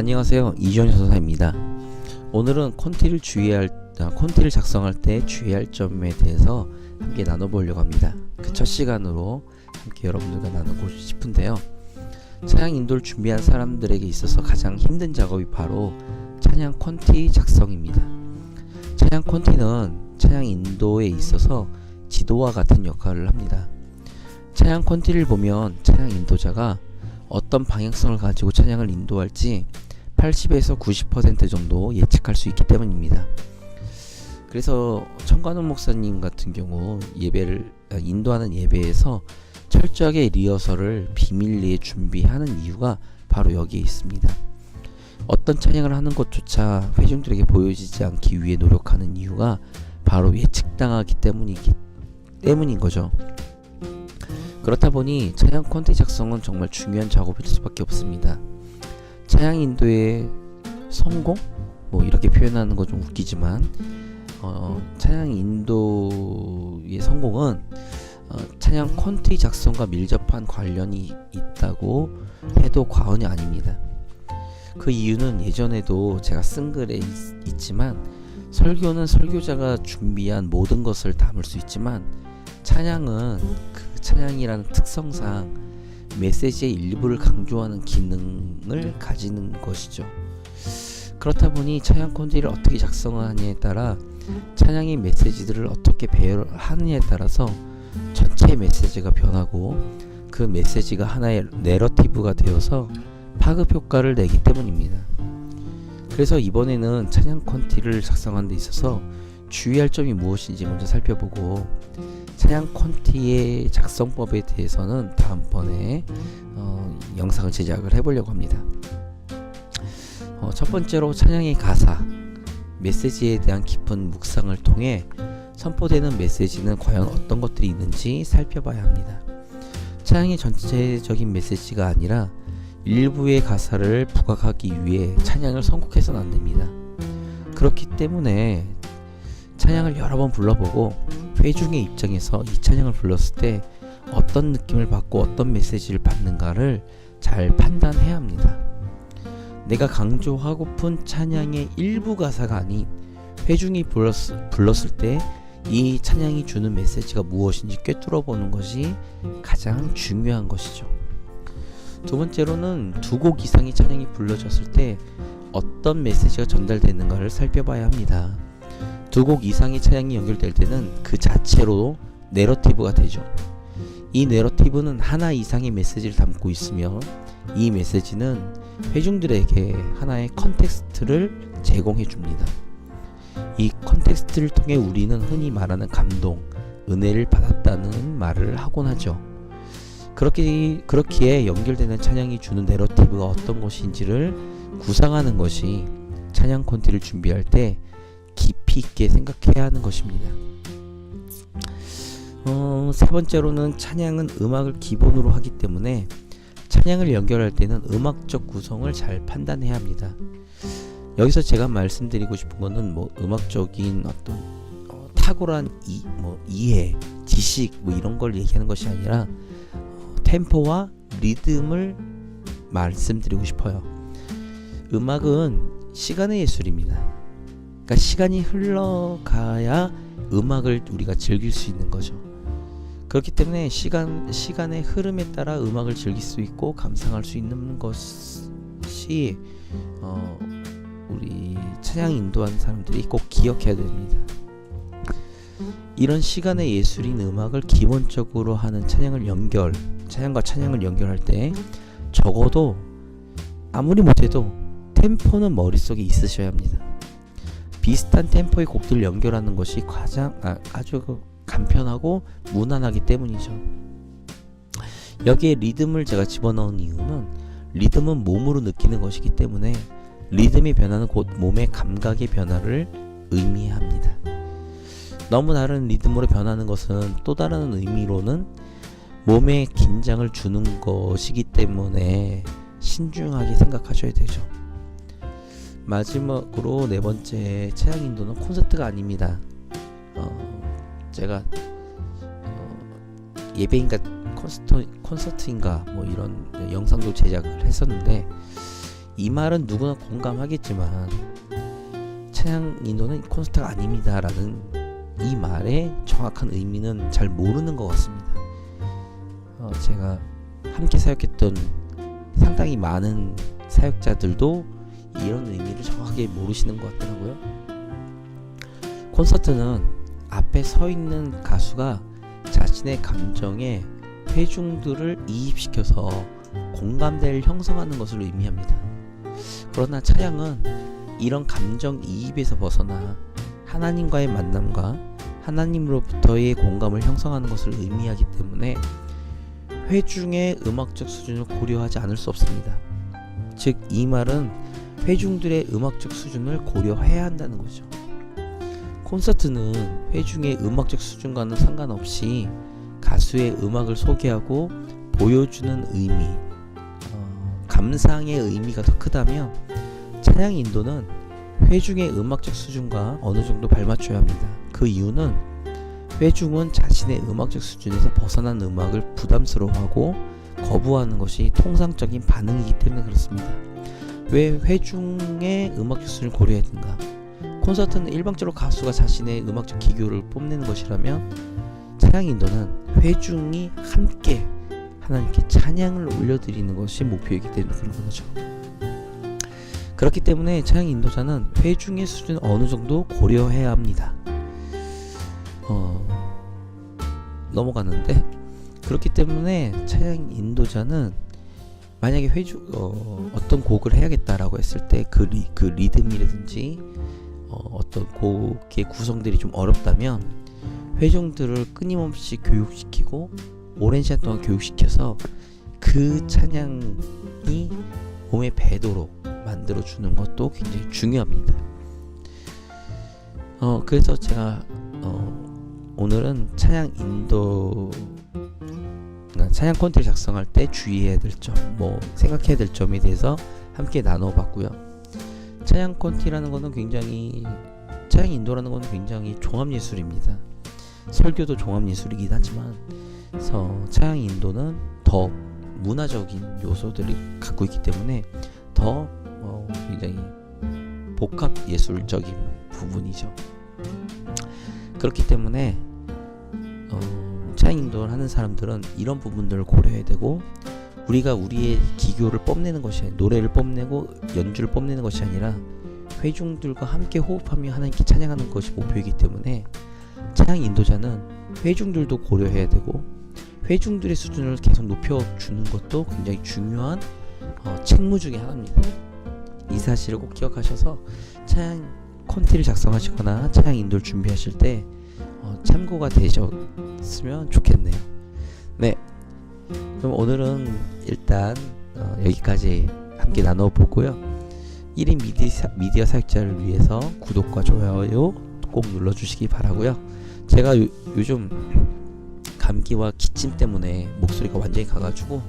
안녕하세요, 이주현 전사입니다. 오늘은 콘티를 작성할 때 주의할 점에 대해서 함께 나눠보려고 합니다. 그 첫 시간으로 함께 여러분들과 나누고 싶은데요. 찬양 인도를 준비한 사람들에게 있어서 가장 힘든 작업이 바로 찬양 콘티 작성입니다. 찬양 콘티는 찬양 인도에 있어서 지도와 같은 역할을 합니다. 찬양 콘티를 보면 찬양 인도자가 어떤 방향성을 가지고 찬양을 인도할지 80에서 90% 정도 예측할 수 있기 때문입니다. 그래서 청관원 목사님 같은 경우 인도하는 예배에서 철저하게 리허설을 비밀리에 준비하는 이유가 바로 여기에 있습니다. 어떤 찬양을 하는 것조차 회중들에게 보여지지 않기 위해 노력하는 이유가 바로 예측당하기 때문인 거죠. 그렇다 보니 찬양 콘티 작성은 정말 중요한 작업일 수밖에 없습니다. 찬양 인도의 성공? 이렇게 표현하는 거 좀 웃기지만 찬양 인도의 성공은 찬양 콘티 작성과 밀접한 관련이 있다고 해도 과언이 아닙니다. 그 이유는 예전에도 제가 쓴 글에 있지만 설교는 설교자가 준비한 모든 것을 담을 수 있지만 찬양은 그 찬양이라는 특성상 메시지의 일부를 강조하는 기능을 가지는 것이죠. 그렇다 보니 찬양 콘티를 어떻게 작성하느냐에 따라 찬양의 메시지들을 어떻게 배열하느냐에 따라서 전체 메시지가 변하고 그 메시지가 하나의 내러티브가 되어서 파급 효과를 내기 때문입니다. 그래서 이번에는 찬양 콘티를 작성하는 데 있어서 주의할 점이 무엇인지 먼저 살펴보고 찬양 콘티의 작성법에 대해서는 다음번에 영상을 제작을 해보려고 합니다. 첫 번째로 찬양의 가사, 메시지에 대한 깊은 묵상을 통해 선포되는 메시지는 과연 어떤 것들이 있는지 살펴봐야 합니다. 찬양의 전체적인 메시지가 아니라 일부의 가사를 부각하기 위해 찬양을 선곡해서는 안 됩니다. 그렇기 때문에 찬양을 여러 번 불러보고 회중의 입장에서 이 찬양을 불렀을 때 어떤 느낌을 받고 어떤 메시지를 받는가를 잘 판단해야 합니다. 내가 강조하고픈 찬양의 일부 가사가 아닌 회중이 불렀을 때 이 찬양이 주는 메시지가 무엇인지 꿰뚫어 보는 것이 가장 중요한 것이죠. 두 번째로는 두 곡 이상의 찬양이 불러졌을 때 어떤 메시지가 전달되는가를 살펴봐야 합니다. 두 곡 이상의 찬양이 연결될 때는 그 자체로 내러티브가 되죠. 이 내러티브는 하나 이상의 메시지를 담고 있으며 이 메시지는 회중들에게 하나의 컨텍스트를 제공해 줍니다. 이 컨텍스트를 통해 우리는 흔히 말하는 은혜를 받았다는 말을 하곤 하죠. 그렇기에 연결되는 찬양이 주는 내러티브가 어떤 것인지를 구상하는 것이 찬양 콘티를 준비할 때 깊이 있게 생각해야 하는 것입니다. 세 번째로는 찬양은 음악을 기본으로 하기 때문에 찬양을 연결할 때는 음악적 구성을 잘 판단해야 합니다. 여기서 제가 말씀드리고 싶은 거는 음악적인 어떤 탁월한 이해, 지식 이런 걸 얘기하는 것이 아니라 템포와 리듬을 말씀드리고 싶어요. 음악은 시간의 예술입니다. 그러니까 시간이 흘러가야 음악을 우리가 즐길 수 있는 거죠. 그렇기 때문에 시간의 흐름에 따라 음악을 즐길 수 있고 감상할 수 있는 것이 우리 찬양 인도하는 사람들이 꼭 기억해야 됩니다. 이런 시간의 예술인 음악을 기본적으로 하는 찬양과 찬양을 연결할 때 적어도 아무리 못해도 템포는 머릿속에 있으셔야 합니다. 비슷한 템포의 곡들을 연결하는 것이 아주 간편하고 무난하기 때문이죠. 여기에 리듬을 제가 집어넣은 이유는 리듬은 몸으로 느끼는 것이기 때문에 리듬의 변화는 곧 몸의 감각의 변화를 의미합니다. 너무 다른 리듬으로 변하는 것은 또 다른 의미로는 몸에 긴장을 주는 것이기 때문에 신중하게 생각하셔야 되죠. 마지막으로 네 번째 찬양 인도는 콘서트가 아닙니다. 제가 예배인가 콘서트인가 이런 영상도 제작을 했었는데 이 말은 누구나 공감하겠지만 찬양 인도는 콘서트가 아닙니다라는 이 말의 정확한 의미는 잘 모르는 것 같습니다. 제가 함께 사역했던 상당히 많은 사역자들도 이런 의미를 정확하게 모르시는 것 같더라고요. 콘서트는 앞에 서 있는 가수가 자신의 감정에 회중들을 이입시켜서 공감대를 형성하는 것을 의미합니다. 그러나 찬양은 이런 감정 이입에서 벗어나 하나님과의 만남과 하나님으로부터의 공감을 형성하는 것을 의미하기 때문에 회중의 음악적 수준을 고려하지 않을 수 없습니다. 즉, 이 말은 회중들의 음악적 수준을 고려해야 한다는 거죠. 콘서트는 회중의 음악적 수준과는 상관없이 가수의 음악을 소개하고 보여주는 의미, 감상의 의미가 더 크다면 찬양 인도는 회중의 음악적 수준과 어느 정도 발맞춰야 합니다. 그 이유는 회중은 자신의 음악적 수준에서 벗어난 음악을 부담스러워하고 거부하는 것이 통상적인 반응이기 때문에 그렇습니다. 왜 회중의 음악적 수준을 고려해야 되는가? 콘서트는 일방적으로 가수가 자신의 음악적 기교를 뽐내는 것이라면 찬양 인도는 회중이 함께 하나님께 찬양을 올려드리는 것이 목표이기 때문에 그런 거죠. 그렇기 때문에 찬양 인도자는 회중의 수준을 어느 정도 고려해야 합니다. 넘어가는데, 그렇기 때문에 찬양 인도자는 만약에 어떤 곡을 해야겠다라고 했을 때 그 리듬이라든지 어떤 곡의 구성들이 좀 어렵다면 회중들을 끊임없이 교육시키고 오랜 시간 동안 교육시켜서 그 찬양이 몸에 배도록 만들어주는 것도 굉장히 중요합니다. 그래서 제가 오늘은 찬양 콘텐츠 작성할 때 주의해야 될 점, 생각해야 될 점에 대해서 함께 나눠봤고요. 찬양 콘티라는 것은 찬양 인도라는 것은 굉장히 종합예술입니다. 설교도 종합예술이긴 하지만 찬양 인도는 더 문화적인 요소들이 갖고 있기 때문에 더 굉장히 복합 예술적인 부분이죠. 그렇기 때문에 찬양 인도를 하는 사람들은 이런 부분들을 고려해야 되고, 우리가 우리의 기교를 뽐내는 것이 노래를 뽐내고 연주를 뽐내는 것이 아니라 회중들과 함께 호흡하며 하나님께 찬양하는 것이 목표이기 때문에 찬양 인도자는 회중들도 고려해야 되고 회중들의 수준을 계속 높여주는 것도 굉장히 중요한 책무 중에 하나입니다. 이 사실을 꼭 기억하셔서 찬양 콘티를 작성하시거나 찬양 인도를 준비하실 때 참고가 되셨으면 좋겠네요. 네, 그럼 오늘은 일단 여기까지 함께 나눠보고요. 1인 미디어 사역자를 위해서 구독과 좋아요 꼭 눌러주시기 바라고요. 제가 요즘 감기와 기침 때문에 목소리가 완전히 가가지고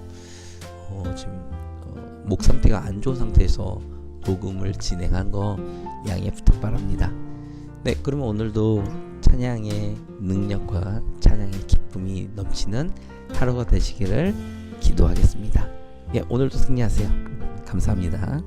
지금 목 상태가 안 좋은 상태에서 녹음을 진행한 거 양해 부탁 바랍니다. 네, 그러면 오늘도 찬양의 능력과 찬양의 기쁨이 넘치는 하루가 되시기를 기도하겠습니다. 예, 오늘도 승리하세요. 감사합니다.